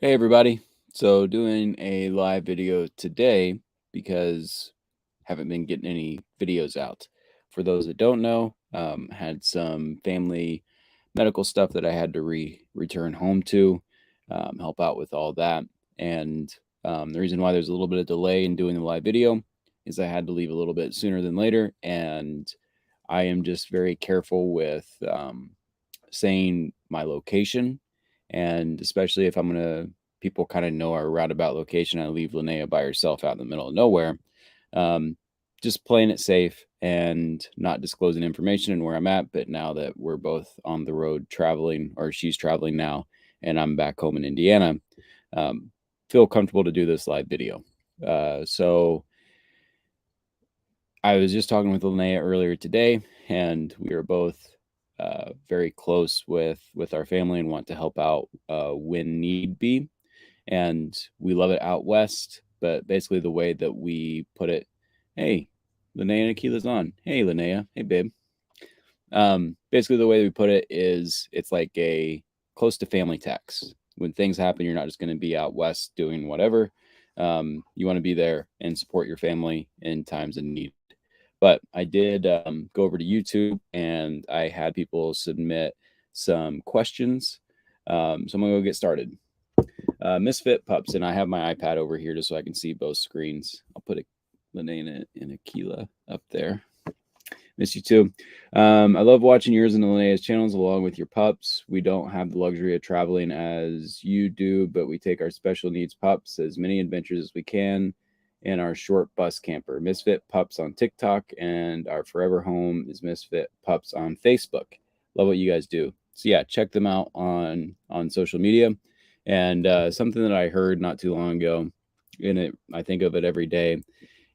Hey everybody. So doing a live video today because haven't been getting any videos out. For those that don't know, had some family medical stuff that I had to return home to, help out with all that. And the reason why there's a little bit of delay in doing the live video is I had to leave a little bit sooner than later, and I am just very careful with saying my location, and especially if I'm gonna people kind of know our roundabout location. I leave Linnea by herself out in the middle of nowhere. Um, just playing it safe and not disclosing information and where I'm at. But now that we're both on the road traveling, or she's traveling now, and I'm back home in Indiana, um, feel comfortable to do this live video. So I was just talking with Linnea earlier today, and we were both very close with our family and want to help out when need be. And we love it out west, but basically the way that we put it, hey, Linnea and Akila's on. Hey, Linnea. Hey, babe. Basically the way that we put it is it's like a close to family text. When things happen, you're not just going to be out west doing whatever. You want to be there and support your family in times of need. But I did go over to YouTube and I had people submit some questions. So I'm going to go get started. Misfit Pups, and I have my iPad over here just so I can see both screens. I'll put a Linnea and Aquila up there. Miss you too. I love watching yours and Linnea's channels along with your pups. We don't have the luxury of traveling as you do, but we take our special needs pups as many adventures as we can in our short bus camper. Misfit Pups on TikTok, and our forever home is Misfit Pups on Facebook. Love what you guys do. So yeah, check them out on social media. And something that I heard not too long ago, and I think of it every day,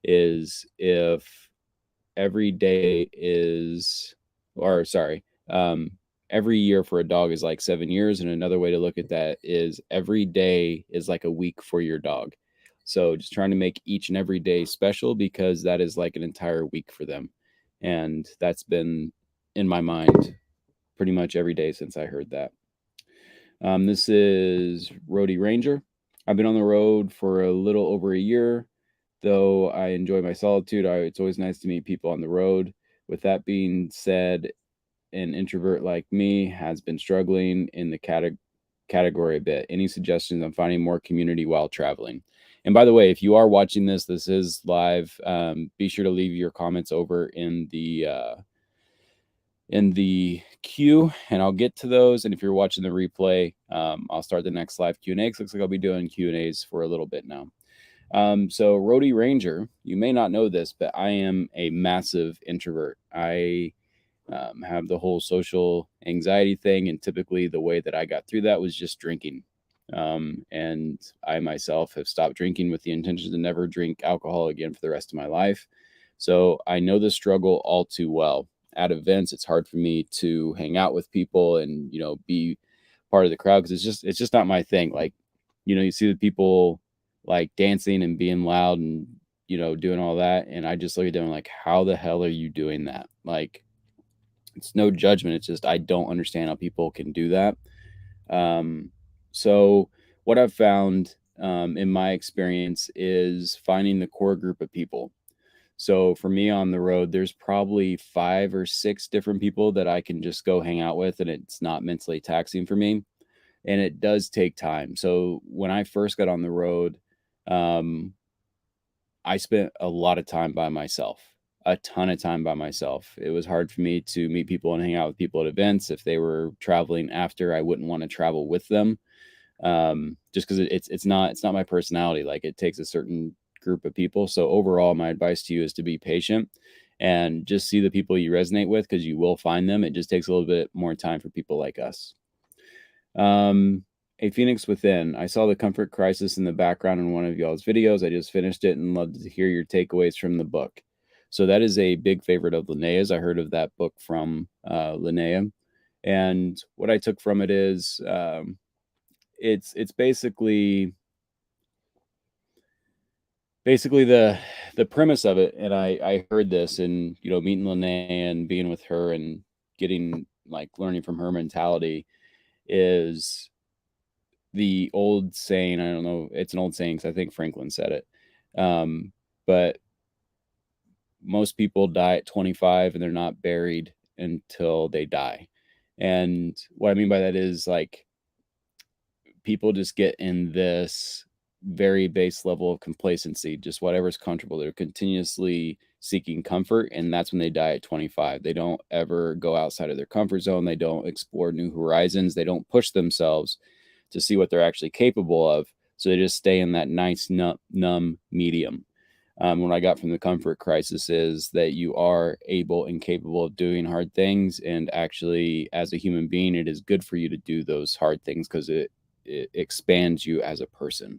is if every day is, or sorry, every year for a dog is like 7 years. And another way to look at that is every day is like a week for your dog. So just trying to make each and every day special, because that is like an entire week for them. And that's been in my mind pretty much every day since I heard that. This is Roadie Ranger. I've been on the road for a little over a year. Though I enjoy my solitude, it's always nice to meet people on the road. With that being said, an introvert like me has been struggling in the category a bit. Any suggestions on finding more community while traveling? And by the way, if you are watching this, this is live. Be sure to leave your comments over in the queue, and I'll get to those. And if you're watching the replay, I'll start the next live Q&A. Looks like I'll be doing Q&As for a little bit now. So Roadie Ranger, you may not know this, but I am a massive introvert. I have the whole social anxiety thing, and typically the way that I got through that was just drinking. And I myself have stopped drinking with the intention to never drink alcohol again for the rest of my life. So I know the struggle all too well. At events, it's hard for me to hang out with people and be part of the crowd, because it's just not my thing. Like, you see the people like dancing and being loud and doing all that, and I just look at them like, how the hell are you doing that? Like, it's no judgment, it's just I don't understand how people can do that. So what I've found in my experience is finding the core group of people. So for me on the road, there's probably 5 or 6 different people that I can just go hang out with, and it's not mentally taxing for me. And it does take time. So when I first got on the road, um, I spent a lot of time by myself, a ton of time by myself. It was hard for me to meet people and hang out with people at events. If they were traveling after, I wouldn't want to travel with them, just because it's not my personality. Like, it takes a certain group of people. So overall, my advice to you is to be patient and just see the people you resonate with, because you will find them. It just takes a little bit more time for people like us. A Phoenix Within. I saw the Comfort Crisis in the background in one of y'all's videos. I just finished it and loved to hear your takeaways from the book. So that is a big favorite of Linnea's. I heard of that book from Linnea. And what I took from it is it's basically the premise of it. And I heard this, and meeting Linnea and being with her and getting, like, learning from her mentality is the old saying, I don't know, it's an old saying because I think Franklin said it. But most people die at 25 and they're not buried until they die. And what I mean by that is like people just get in this very base level of complacency, just whatever's comfortable. They're continuously seeking comfort, and that's when they die at 25. They don't ever go outside of their comfort zone. They don't explore new horizons. They don't push themselves to see what they're actually capable of. So they just stay in that nice, numb medium. What I got from the comfort crisis is that you are able and capable of doing hard things. And actually, as a human being, it is good for you to do those hard things because it expands you as a person.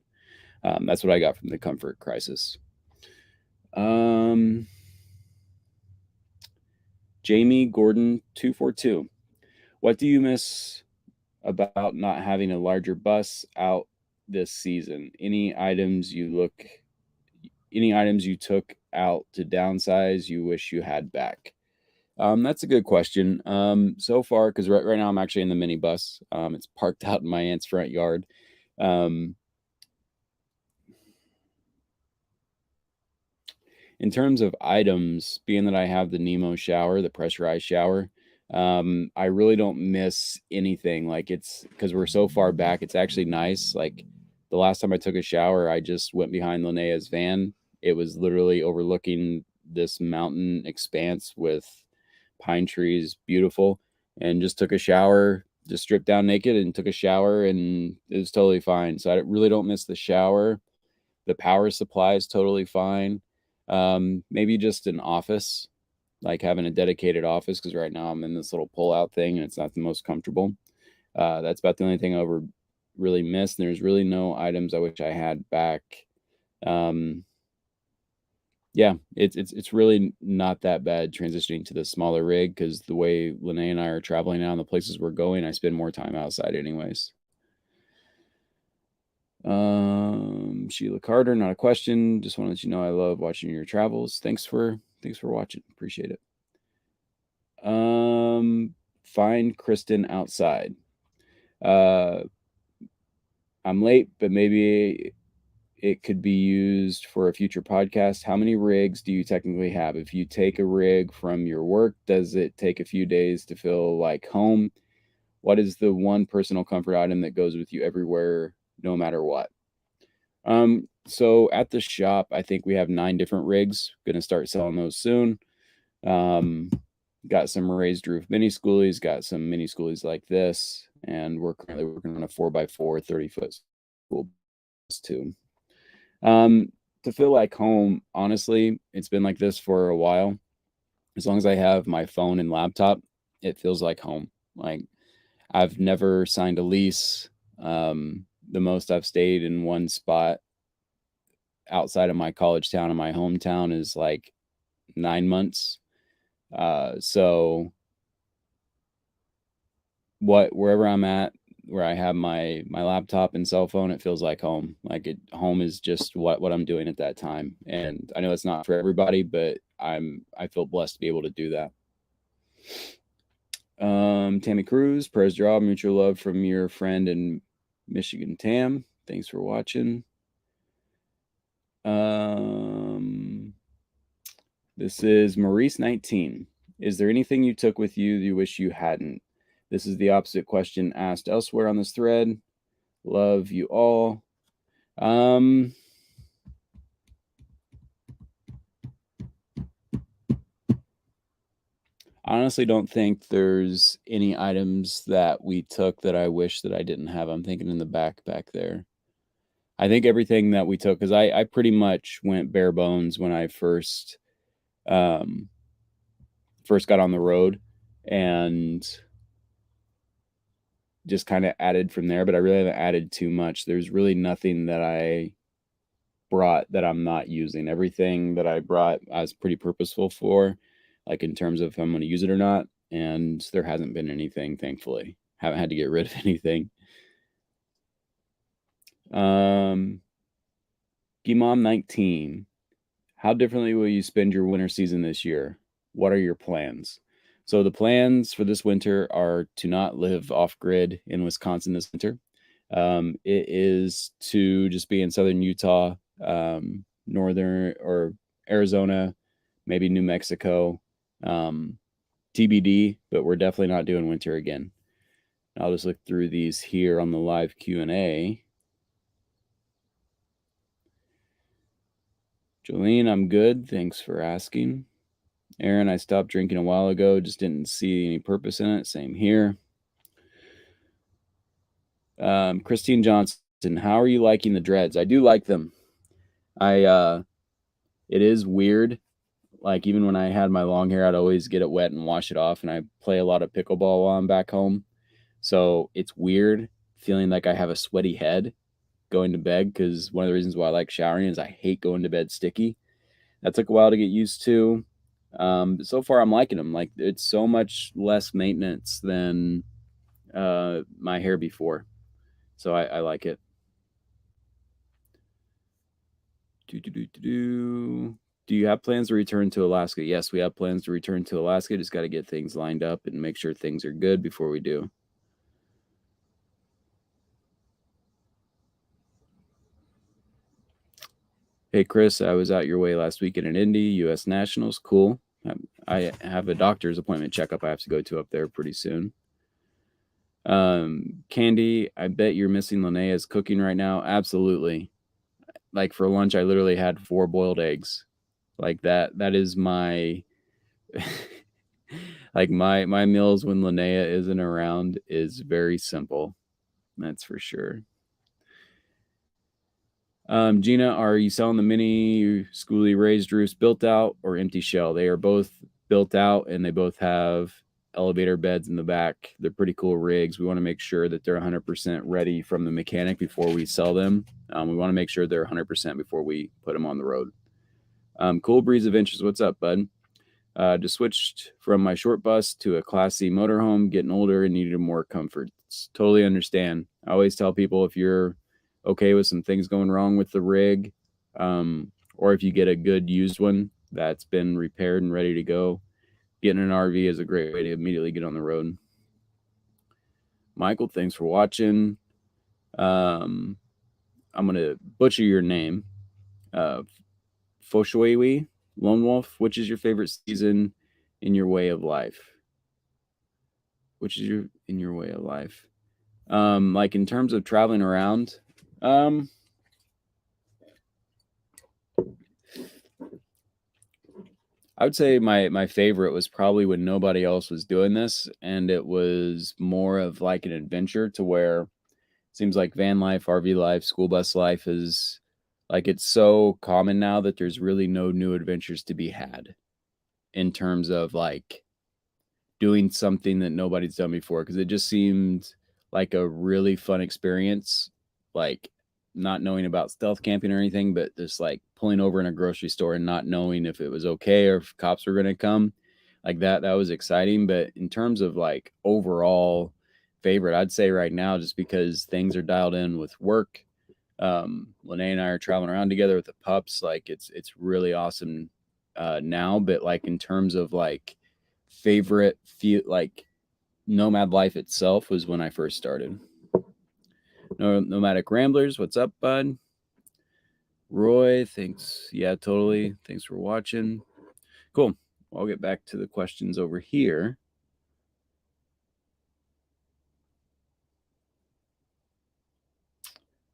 That's what I got from the comfort crisis. Jamie Gordon 242. What do you miss about not having a larger bus out this season? Any items you took out to downsize you wish you had back? That's a good question. So far, because right now I'm actually in the minibus. It's parked out in my aunt's front yard. In terms of items, being that I have the Nemo shower, the pressurized shower, I really don't miss anything. Like it's because we're so far back, it's actually nice. Like the last time I took a shower, I just went behind Linnea's van. It was literally overlooking this mountain expanse with pine trees, beautiful, and just took a shower, just stripped down naked and took a shower, and it was totally fine. So I really don't miss the shower. The power supply is totally fine. Maybe just an office, like having a dedicated office, because right now I'm in this little pull-out thing and it's not the most comfortable. That's about the only thing I ever really missed. And there's really no items I wish I had back. Yeah, it's really not that bad transitioning to the smaller rig because the way Lene and I are traveling now and the places we're going, I spend more time outside anyways. Sheila Carter, not a question. Just want to let you know I love watching your travels. Thanks for watching. Appreciate it. Find Kristen outside. I'm late, but maybe it could be used for a future podcast. How many rigs do you technically have? If you take a rig from your work, does it take a few days to feel like home? What is the one personal comfort item that goes with you everywhere, no matter what? So at the shop, I think we have 9 different rigs. Gonna start selling those soon. Got some raised roof mini schoolies, got some mini schoolies like this, and we're currently working on a 4x4 30-foot school bus too. To feel like home, honestly, it's been like this for a while. As long as I have my phone and laptop, it feels like home. Like I've never signed a lease. The most I've stayed in one spot outside of my college town and my hometown is like 9 months. So wherever I'm at, where I have my laptop and cell phone, it feels like home. Like home is just what I'm doing at that time. And I know it's not for everybody, but I feel blessed to be able to do that. Tammy Cruz, prayers draw, mutual love from your friend in Michigan, Tam. Thanks for watching. This is Maurice 19. Is there anything you took with you that you wish you hadn't? This is the opposite question asked elsewhere on this thread. Love you all. Honestly don't think there's any items that we took that I wish that I didn't have. I'm thinking in the back there. I think everything that we took, because I pretty much went bare bones when I first got on the road and just kind of added from there, but I really haven't added too much. There's really nothing that I brought that I'm not using. Everything that I brought I was pretty purposeful for, like in terms of if I'm going to use it or not. And there hasn't been anything, thankfully. Haven't had to get rid of anything. Gimom 19. How differently will you spend your winter season this year? What are your plans? So the plans for this winter are to not live off grid in Wisconsin this winter. It is to just be in southern Utah, northern or Arizona, maybe New Mexico, TBD, but we're definitely not doing winter again. I'll just look through these here on the live Q&A. Jolene, I'm good. Thanks for asking. Aaron, I stopped drinking a while ago. Just didn't see any purpose in it. Same here. Christine Johnson, how are you liking the dreads? I do like them. It is weird. Like, even when I had my long hair, I'd always get it wet and wash it off. And I play a lot of pickleball while I'm back home. So it's weird feeling like I have a sweaty head going to bed, because one of the reasons why I like showering is I hate going to bed sticky. That took a while to get used to. But so far I'm liking them. Like, it's so much less maintenance than my hair before. So I like it. Do you have plans to return to Alaska? Yes, we have plans to return to Alaska. Just got to get things lined up and make sure things are good before we do. Hey, Chris, I was out your way last weekend in Indy, U.S. Nationals. Cool. I have a doctor's appointment checkup I have to go to up there pretty soon. Candy, I bet you're missing Linnea's cooking right now. Absolutely. Like, for lunch, I literally had 4 boiled eggs. Like, that is my like my meals when Linnea isn't around is very simple. That's for sure. Gina, are you selling the mini schoolie raised roofs built out or empty shell? They are both built out, and they both have elevator beds in the back. They're pretty cool rigs. We want to make sure that they're 100% ready from the mechanic before we sell them. We want to make sure they're 100% before we put them on the road. Cool Breeze Adventures, what's up, bud? Just switched from my short bus to a Class C motorhome, getting older and needed more comfort. Totally understand. I always tell people, if you're okay with some things going wrong with the rig, or if you get a good used one that's been repaired and ready to go, getting an RV is a great way to immediately get on the road. Michael, thanks for watching. I'm going to butcher your name. Foshuiwi, Lone Wolf, which is your favorite season in your way of life? Which is in your way of life? Like, in terms of traveling around, I would say my favorite was probably when nobody else was doing this, and it was more of like an adventure, to where it seems like van life, RV life, school bus life is like, it's so common now that there's really no new adventures to be had in terms of like doing something that nobody's done before, because it just seemed like a really fun experience, like not knowing about stealth camping or anything, but just like pulling over in a grocery store and not knowing if it was okay or if cops were going to come. Like, that was exciting. But in terms of like overall favorite, I'd say right now, just because things are dialed in with work, Lene and I are traveling around together with the pups, like it's really awesome now. But like, in terms of like favorite feel, like nomad life itself was when I first started. Nomadic Ramblers, what's up, bud? Roy, thanks. Yeah, totally. Thanks for watching. Cool. I'll get back to the questions over here.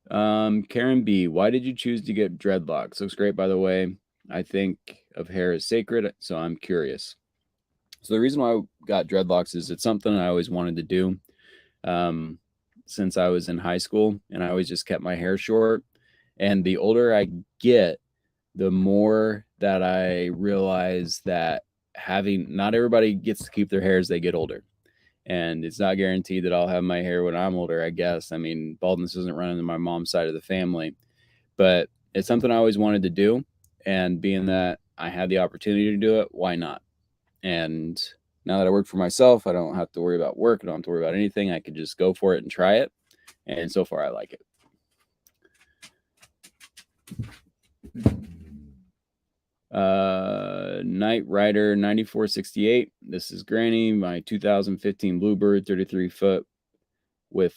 Karen B, why did you choose to get dreadlocks? Looks great, by the way. I think of hair as sacred, so I'm curious. So the reason why I got dreadlocks is it's something I always wanted to do since I was in high school, and I always just kept my hair short. And the older I get, the more that I realize that not everybody gets to keep their hair as they get older. And it's not guaranteed that I'll have my hair when I'm older, I guess. I mean, baldness isn't running in my mom's side of the family, but it's something I always wanted to do. And being that I had the opportunity to do it, why not? And now that I work for myself, I don't have to worry about work. I don't have to worry about anything. I could just go for it and try it. And so far, I like it. Night Rider 9468. This is Granny, my 2015 Bluebird 33 foot with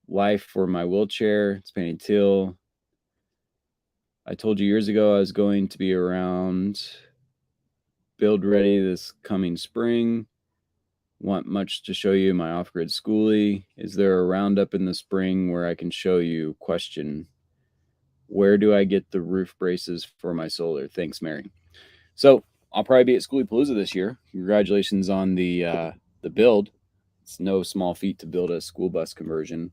life for my wheelchair. It's painted teal. I told you years ago I was going to be around build ready this coming spring. Want much to show you my off-grid schoolie. Is there a roundup in the spring where I can show you? Question. Where do I get the roof braces for my solar? Thanks, Mary. So I'll probably be at Schoolie Palooza this year. Congratulations on the build. It's no small feat to build a school bus conversion.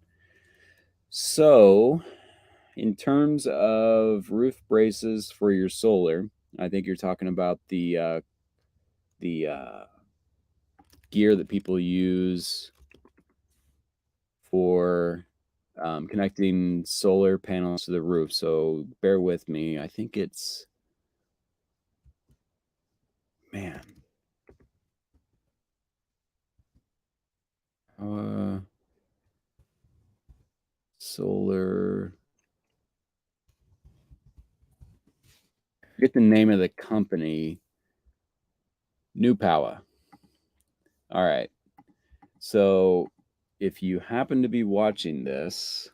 So in terms of roof braces for your solar, I think you're talking about the gear that people use for connecting solar panels to the roof. So bear with me. I think it's, man. Solar. Forget the name of the company. New Power. All right. So if you happen to be watching this,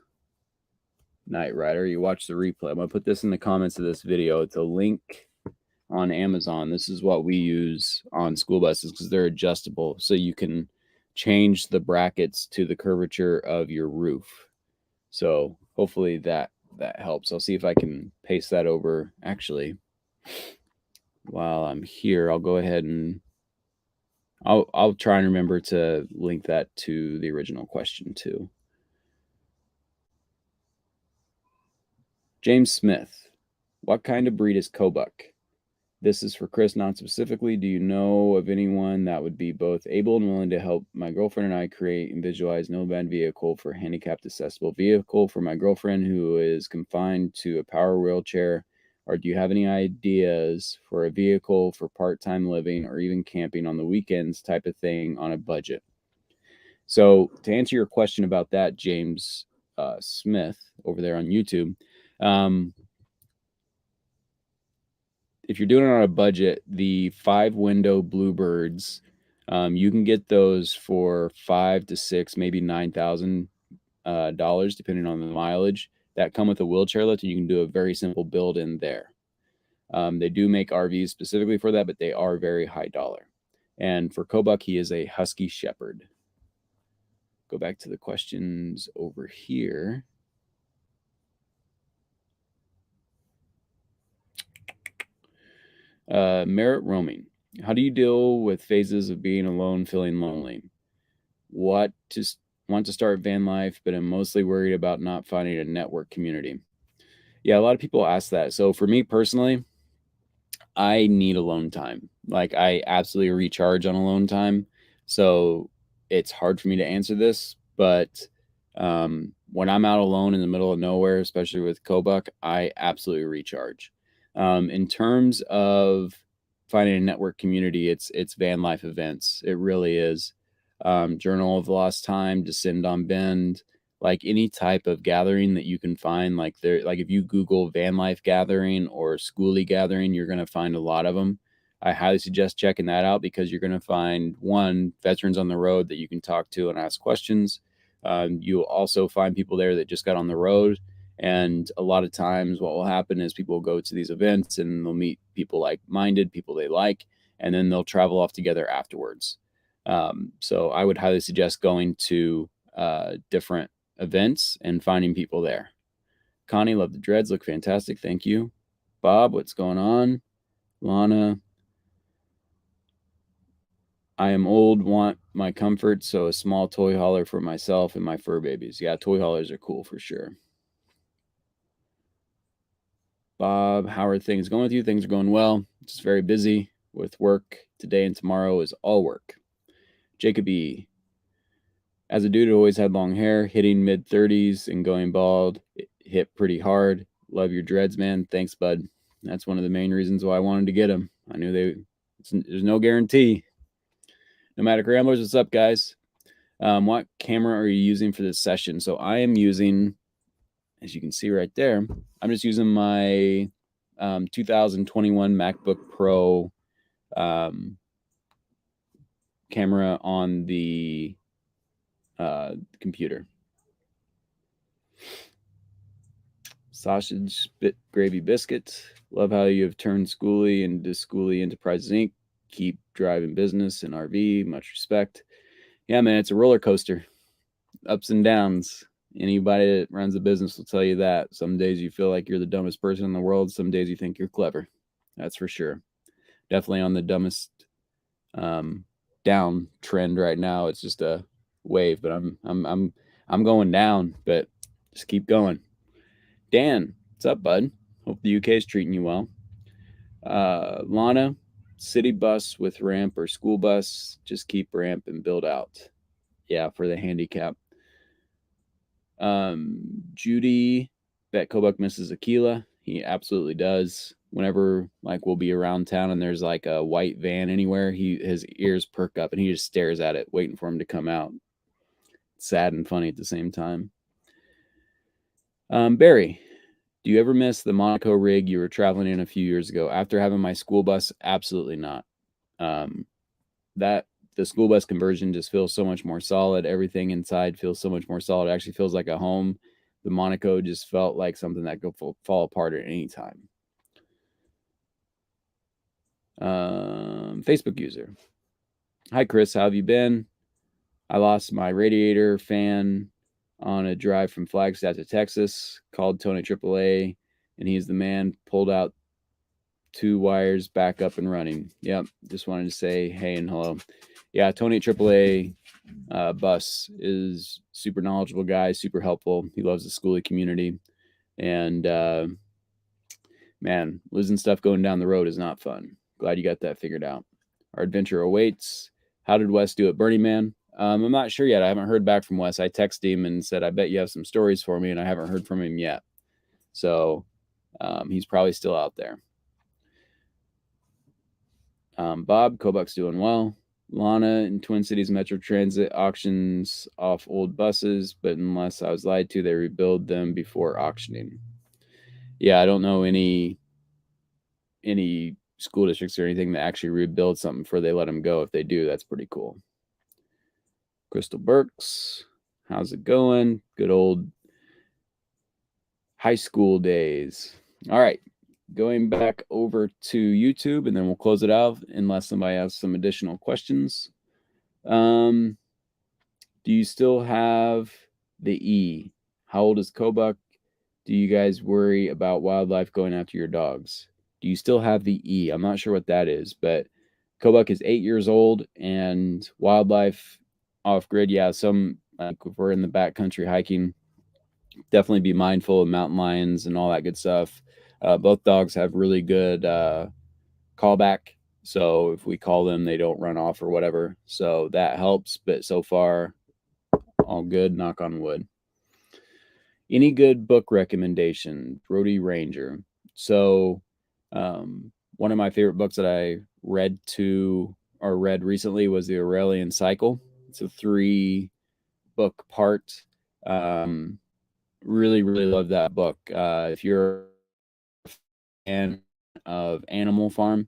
Knight Rider, you watch the replay. I'm going to put this in the comments of this video. It's a link on Amazon. This is what we use on school buses because they're adjustable. So you can change the brackets to the curvature of your roof. So hopefully that helps. I'll see if I can paste that over. Actually, while I'm here, I'll go ahead and I'll try and remember to link that to the original question too. James Smith, what kind of breed is Kobuk? This is for Chris, not specifically. Do you know of anyone that would be both able and willing to help my girlfriend and I create and visualize no bad vehicle for handicapped accessible vehicle for my girlfriend who is confined to a power wheelchair? Or do you have any ideas for a vehicle for part-time living or even camping on the weekends type of thing on a budget? So to answer your question about that, James Smith over there on YouTube, if you're doing it on a budget, the 5-window Bluebirds, you can get those for $5,000 to $6,000, maybe $9,000, depending on the mileage. That come with a wheelchair lift, and you can do a very simple build in there. They do make RVs specifically for that, but they are very high dollar. And for Kobuk, he is a Husky Shepherd. Go back to the questions over here. Merit roaming. How do you deal with phases of being alone, feeling lonely? Want to start van life, but I'm mostly worried about not finding a network community. Yeah, a lot of people ask that. So for me personally, I need alone time. Like I absolutely recharge on alone time. So it's hard for me to answer this, but when I'm out alone in the middle of nowhere, especially with Kobuk, I absolutely recharge. In terms of finding a network community, it's van life events. It really is. Journal of Lost Time, Descend on Bend, like any type of gathering that you can find. Like if you Google van life gathering or schoolie gathering, you're going to find a lot of them. I highly suggest checking that out because you're going to find one, veterans on the road that you can talk to and ask questions. You'll also find people there that just got on the road. And a lot of times what will happen is people will go to these events and they'll meet people like-minded, people they like, and then they'll travel off together afterwards. So I would highly suggest going to different events and finding people there. Connie, love the dreads. Look fantastic. Thank you. Bob, what's going on? Lana, I am old, want my comfort, so a small toy hauler for myself and my fur babies. Yeah, toy haulers are cool for sure. Bob, how are things going with you? Things are going well. Just very busy with work. Today and tomorrow is all work. Jacob E. As a dude who always had long hair, hitting mid-30s and going bald, it hit pretty hard. Love your dreads, man. Thanks, bud. That's one of the main reasons why I wanted to get them. I knew there's no guarantee. Nomadic Ramblers, what's up, guys? What camera are you using for this session? So I am using, as you can see right there, I'm just using my 2021 MacBook Pro camera on the computer. Sausage gravy biscuit. Love how you have turned Schoolie Enterprises Inc. Keep driving business and RV. Much respect. Yeah, man, it's a roller coaster. Ups and downs. Anybody that runs a business will tell you that. Some days you feel like you're the dumbest person in the world. Some days you think you're clever. That's for sure. Definitely on the dumbest down trend right now. It's just a wave, but I'm going down, but just keep going. Dan, what's up, bud? Hope the UK is treating you well. Lana, city bus with ramp or school bus, just keep ramp and build out. Yeah, for the handicap. Judy, bet Kobuk misses Aquila. He absolutely does. Whenever like we'll be around town and there's like a white van anywhere, his ears perk up and he just stares at it, waiting for him to come out. It's sad and funny at the same time. Barry, do you ever miss the Monaco rig you were traveling in a few years ago? After having my school bus, absolutely not. That the school bus conversion just feels so much more solid. Everything inside feels so much more solid. It actually feels like a home. The Monaco just felt like something that could fall apart at any time. Facebook user. Hi, Chris. How have you been? I lost my radiator fan on a drive from Flagstaff to Texas. Called Tony AAA, and he's the man. Pulled out 2 wires, back up and running. Yep. Just wanted to say hey and hello. Yeah, Tony at AAA bus is super knowledgeable guy, super helpful. He loves the schoolie community. And man, losing stuff going down the road is not fun. Glad you got that figured out. Our adventure awaits. How did Wes do at Burning Man? I'm not sure yet. I haven't heard back from Wes. I texted him and said, I bet you have some stories for me, and I haven't heard from him yet. So he's probably still out there. Bob, Kobuk's doing well. Lana in Twin Cities Metro Transit auctions off old buses, but unless I was lied to, they rebuild them before auctioning. Yeah, I don't know any school districts or anything that actually rebuild something before they let them go. If they do, that's pretty cool. Crystal Burks, how's it going? Good old high school days. All right, going back over to YouTube, and then we'll close it out unless somebody has some additional questions. Do you still have the E? How old is Kobuk? Do you guys worry about wildlife going after your dogs? Do you still have the E? I'm not sure what that is, but Kobuk is 8 years old, and wildlife off grid. Yeah, some like if we're in the backcountry hiking, definitely be mindful of mountain lions and all that good stuff. Both dogs have really good callback. So if we call them, they don't run off or whatever. So that helps. But so far, all good. Knock on wood. Any good book recommendation? Brody Ranger. So one of my favorite books that I read recently was The Aurelian Cycle. It's a 3-book part. Really, really love that book. If you're a fan of Animal Farm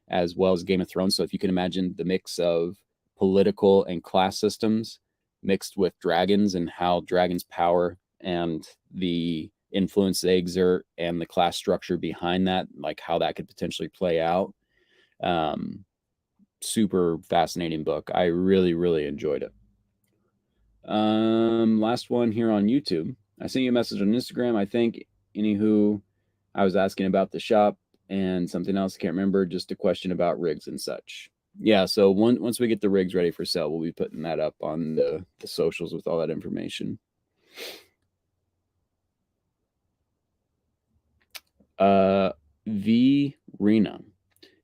as well as Game of Thrones, so if you can imagine the mix of political and class systems mixed with dragons and how dragons' power and the influence they exert and the class structure behind that, like how that could potentially play out. Super fascinating book. I really, really enjoyed it. Last one here on YouTube. I sent you a message on Instagram, I think. Anywho, I was asking about the shop and something else. I can't remember. Just a question about rigs and such. Yeah, so once we get the rigs ready for sale, we'll be putting that up on the socials with all that information. V. Rena.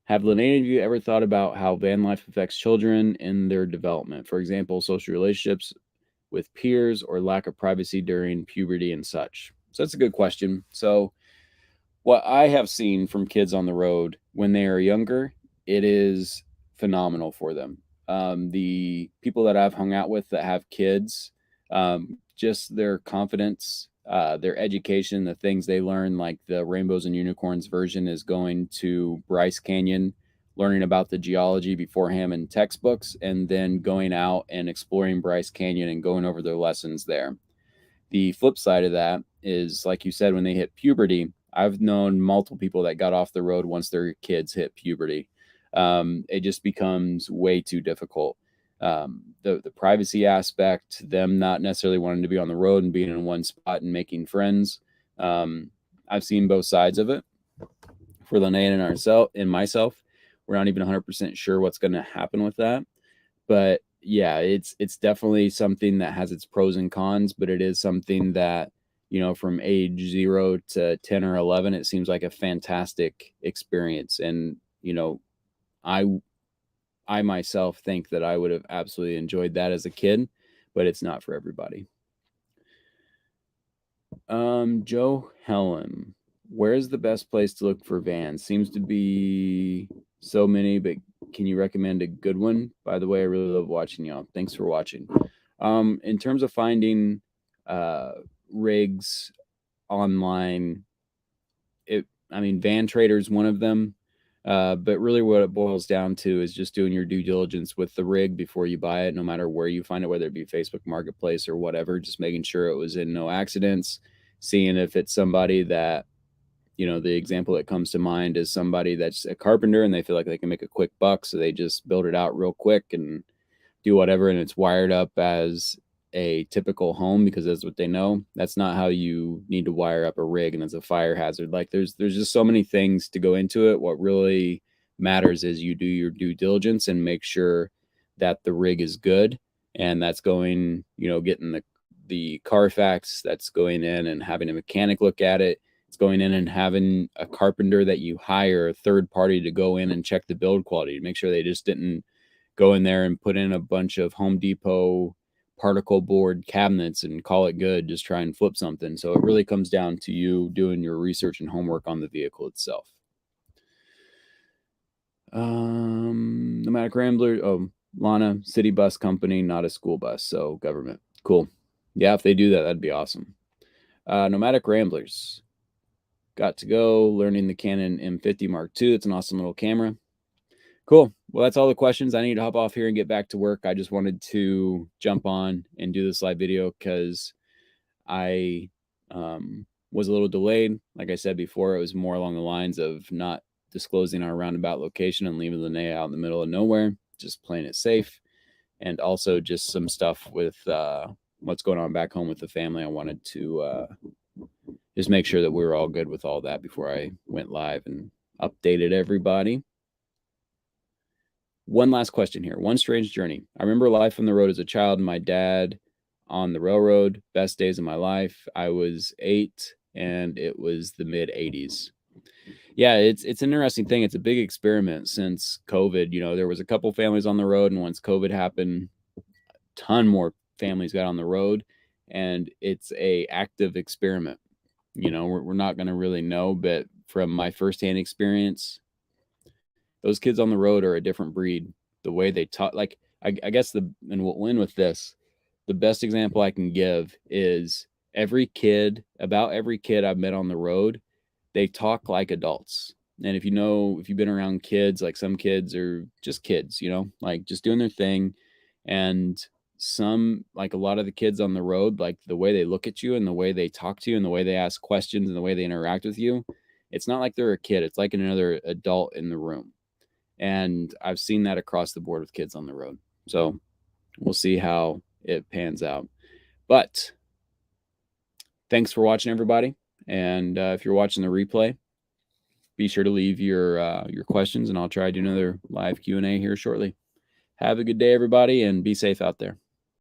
Have any of you ever thought about how van life affects children in their development? For example, social relationships with peers or lack of privacy during puberty and such? So that's a good question. So what I have seen from kids on the road when they are younger, it is phenomenal for them. The people that I've hung out with that have kids, just their confidence, their education, the things they learn, like the Rainbows and Unicorns version is going to Bryce Canyon, learning about the geology beforehand in textbooks, and then going out and exploring Bryce Canyon and going over their lessons there. The flip side of that is, like you said, when they hit puberty, I've known multiple people that got off the road once their kids hit puberty. It just becomes way too difficult. The privacy aspect, them not necessarily wanting to be on the road and being in one spot and making friends. I've seen both sides of it. For Linnea and ourselves and myself, we're not even 100% sure what's going to happen with that. But yeah, it's definitely something that has its pros and cons, but it is something that, from age 0 to 10 or 11, it seems like a fantastic experience. And, I I myself think that I would have absolutely enjoyed that as a kid, but it's not for everybody. Joe Helen, where's the best place to look for vans? Seems to be so many, but can you recommend a good one? By the way, I really love watching y'all. Thanks for watching. In terms of finding rigs online, Van Trader is one of them. But really what it boils down to is just doing your due diligence with the rig before you buy it, no matter where you find it, whether it be Facebook Marketplace or whatever, just making sure it was in no accidents, seeing if it's somebody that, the example that comes to mind is somebody that's a carpenter and they feel like they can make a quick buck. So they just build it out real quick and do whatever. And it's wired up as a typical home because that's what they know. That's not how you need to wire up a rig, and it's a fire hazard. Like there's just so many things to go into it. What really matters is you do your due diligence and make sure that the rig is good, and that's going, getting the Carfax, that's going in and having a mechanic look at it. It's going in and having a carpenter that you hire, a third party, to go in and check the build quality to make sure they just didn't go in there and put in a bunch of Home Depot particle board cabinets and call it good, just try and flip something. So it really comes down to you doing your research and homework on the vehicle itself. Nomadic Rambler, Lana, city bus company, not a school bus, so government. Cool. Yeah, if they do that, that'd be awesome. Nomadic Ramblers, got to go learning the Canon M50 Mark II. It's an awesome little camera. Cool. Well, that's all the questions. I need to hop off here and get back to work. I just wanted to jump on and do this live video because I was a little delayed. Like I said before, it was more along the lines of not disclosing our roundabout location and leaving Linnea out in the middle of nowhere, just playing it safe. And also just some stuff with what's going on back home with the family. I wanted to just make sure that we were all good with all that before I went live and updated everybody. One last question here. One strange journey. I remember life on the road as a child and my dad on the railroad. Best days of my life. I was 8 and it was the mid 80s. Yeah, it's an interesting thing. It's a big experiment since COVID. There was a couple families on the road, and once COVID happened, a ton more families got on the road, and it's a active experiment. We're not going to really know, but from my firsthand experience, those kids on the road are a different breed. The way they talk, like I guess and we'll end with this. The best example I can give is about every kid I've met on the road, they talk like adults. And if you've been around kids, like some kids are just kids, like just doing their thing. And like a lot of the kids on the road, like the way they look at you and the way they talk to you and the way they ask questions and the way they interact with you, it's not like they're a kid. It's like another adult in the room. And I've seen that across the board with kids on the road. So we'll see how it pans out. But thanks for watching, everybody. And if you're watching the replay, be sure to leave your questions, and I'll try to do another live Q&A here shortly. Have a good day, everybody, and be safe out there.